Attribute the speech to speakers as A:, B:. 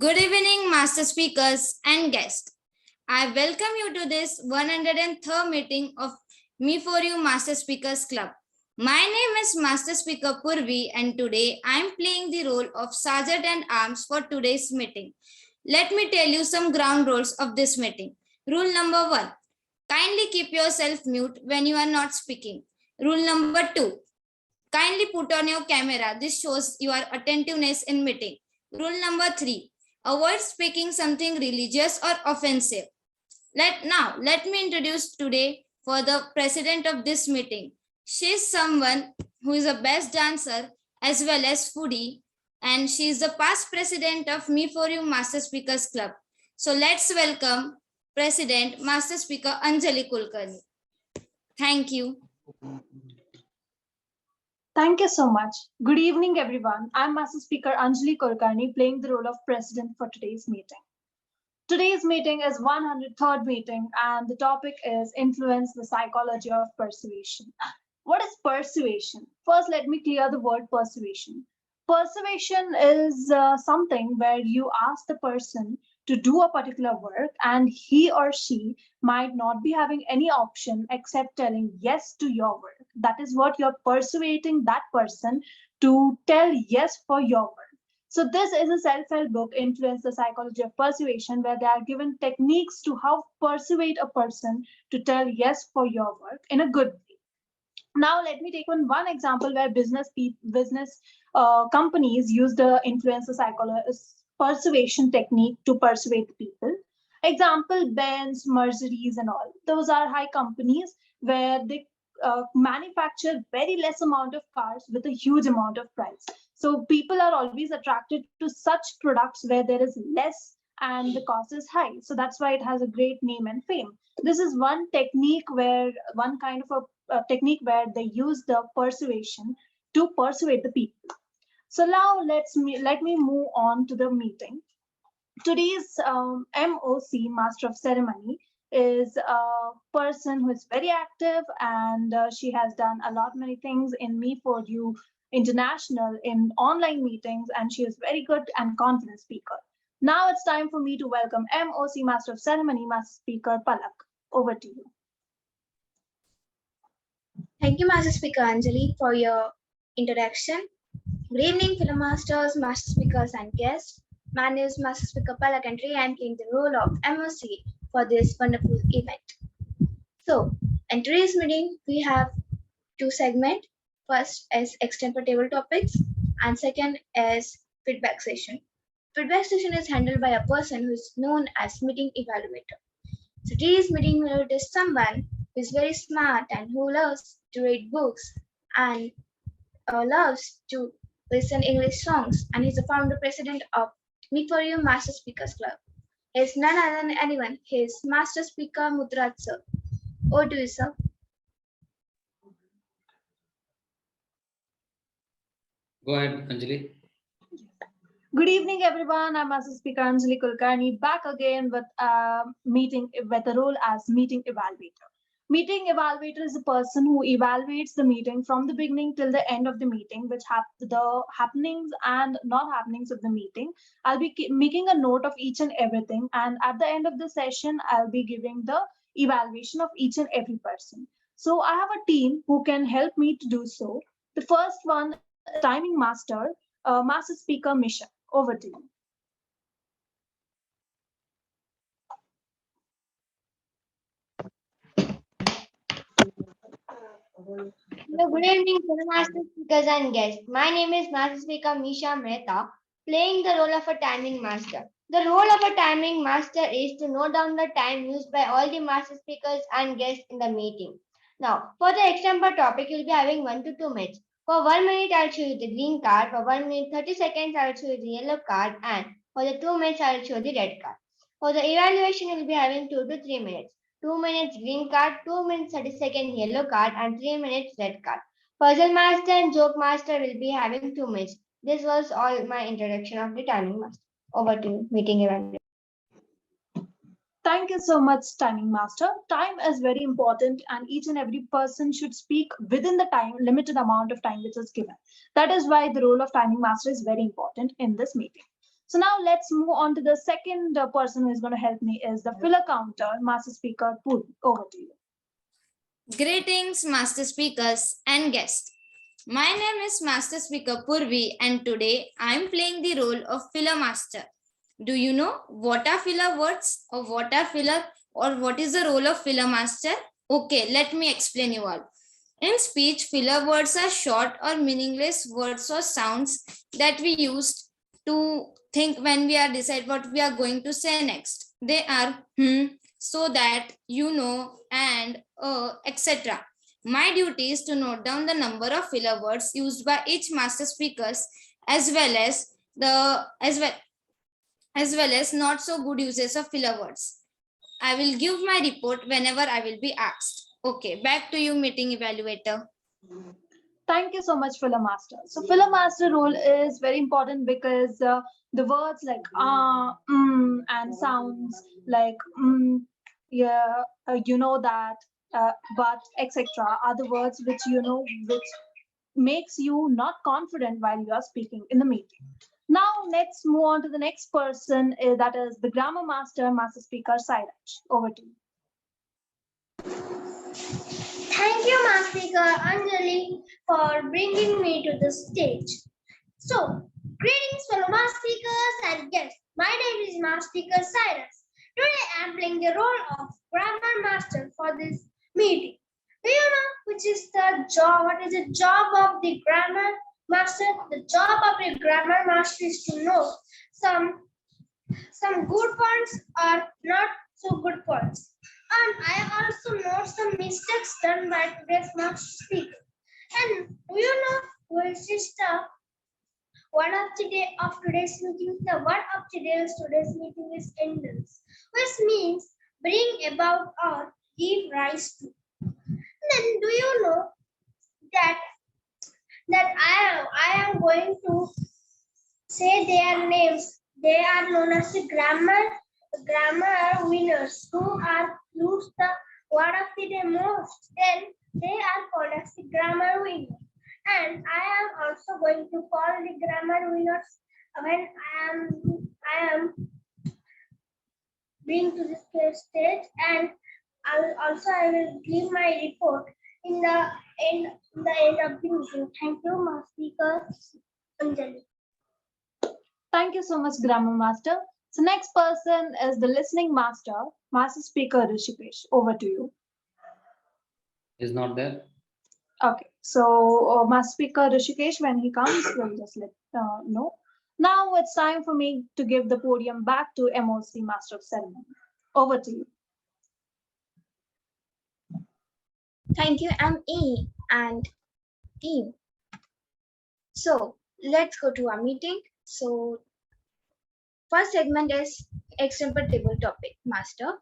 A: Good evening, master speakers and guests. I welcome you to this 103rd meeting of Me For You Master Speakers Club. My name is Master Speaker Purvi, and today I am playing the role of Sergeant at Arms for today's meeting. Let me tell you some ground rules of this meeting. Rule number 1. Kindly keep yourself mute when you are not speaking. Rule number 2. Kindly put on your camera. This shows your attentiveness in meeting. Rule number 3. Avoid speaking something religious or offensive. Let me introduce today for the president of this meeting. She is someone who is a best dancer as well as foodie, and she is the past president of Me For You Master Speakers Club. So let's welcome President Master Speaker Anjali Kulkarni. Thank you.
B: Thank you so much. Good evening, everyone. I'm Master Speaker Anjali Kulkarni, playing the role of president for today's meeting. Today's meeting is 103rd meeting, and the topic is influence the psychology of persuasion. What is persuasion? First, let me clear the word persuasion. Persuasion is something where you ask the person to do a particular work, and he or she might not be having any option except telling yes to your work. That is what you're persuading that person to tell yes for your work. So this is a self-help book, Influence the Psychology of Persuasion, where they are given techniques to how persuade a person to tell yes for your work in a good way. Now, let me take one example where business companies use the influence the psychology persuasion technique to persuade people. Example, Benz, Mercedes, and all. Those are high companies where they manufacture very less amount of cars with a huge amount of price. So people are always attracted to such products where there is less and the cost is high. So that's why it has a great name and fame. This is one technique where one kind of a technique where they use the persuasion to persuade the people. So now let me move on to the meeting. Today's MOC, Master of Ceremony, is a person who is very active, and she has done a lot many things in Me For You International in online meetings, and she is very good and confident speaker. Now it's time for me to welcome MOC, Master of Ceremony, Master Speaker Palak. Over to you.
C: Thank you, Master Speaker Anjali, for your introduction. Good evening, fellow masters, master speakers, and guests. My name is Master Speaker Palak, and today I am playing the role of MOC for this wonderful event. So, in today's meeting, we have two segments. First is extempore table topics, and second is feedback session. Feedback session is handled by a person who is known as meeting evaluator. So today's meeting evaluator is someone who is very smart and who loves to read books and loves to listen English songs, and he's the founder president of Me For You Master Speakers Club. He's none other than anyone. He's Master Speaker Mudraj sir. Over to you, sir.
D: Go ahead, Anjali.
B: Good evening, everyone. I'm Master Speaker Anjali Kulkarni, back again with a role as meeting evaluator. Meeting evaluator is a person who evaluates the meeting from the beginning till the end of the meeting, which have the happenings and not happenings of the meeting. I'll be making a note of each and everything, and at the end of the session, I'll be giving the evaluation of each and every person. So I have a team who can help me to do so. The first one is the timing master, Master Speaker Misha. Over to you.
E: Hello, good evening, master speakers and guests. My name is Master Speaker Misha Mehta, playing the role of a timing master. The role of a timing master is to note down the time used by all the master speakers and guests in the meeting. Now, for the example topic, you'll be having 1 to 2 minutes. For 1 minute, I'll show you the green card. For 1 minute, 30 seconds, I'll show you the yellow card. And for the 2 minutes, I'll show the red card. For the evaluation, you'll be having 2 to 3 minutes. 2 minutes green card, 2 minutes 30 second yellow card, and 3 minutes red card. Puzzle master and joke master will be having 2 minutes. This was all my introduction of the timing master. Over to you, meeting evaluation.
B: Thank you so much, timing master. Time is very important, and each and every person should speak within the limited amount of time which is given. That is why the role of timing master is very important in this meeting. So now let's move on to the second person who is going to help me is the filler counter, Master Speaker Puri. Over to you.
A: Greetings, Master Speakers and guests. My name is Master Speaker Purvi, and today I am playing the role of filler master. Do you know what are filler words or what are filler or what is the role of filler master? Okay, let me explain you all. In speech, filler words are short or meaningless words or sounds that we use to think when we are decide what we are going to say next. They are so that, you know, and etc. My duty is to note down the number of filler words used by each master speakers as well as not so good uses of filler words. I will give my report whenever I will be asked. Okay, back to you, meeting evaluator.
B: Thank you so much, filler master. So filler master role is very important because the words like and sounds like yeah, you know that, but etc. are the words which you know which makes you not confident while you are speaking in the meeting. Now let's move on to the next person, that is the grammar master, Master Speaker Sairaj. Over to you.
C: Thank you, Master Speaker Anjali, for bringing me to the stage. So, greetings, fellow Master Speakers and guests. My name is Master Speaker Cyrus. Today, I am playing the role of grammar master for this meeting. Do you know which is the job? What is the job of the grammar master? The job of the grammar master is to know some good points or not so good points. And I also know some mistakes done by today's master speaker. And do you know which is the one of today's meeting? The one of today's meeting is endless, which means bring about or give rise to. Then do you know that I am going to say their names? They are known as the grammar winners who are used the word of the day most. Then they are called as the grammar winners. And I am also going to call the grammar winners when I am being to this stage, and I will give my report in the end of the meeting. Thank you, Master Speaker Anjali.
B: Thank you so much, grammar master. So next person is the listening master, Master Speaker Rishikesh. Over to you.
D: Is not there.
B: Okay, so Master Speaker Rishikesh, when he comes, we'll just let know. Now it's time for me to give the podium back to MOC, Master of Ceremony. Over to you.
C: Thank you, ME and team. So let's go to our meeting. So first segment is example table topic, Master.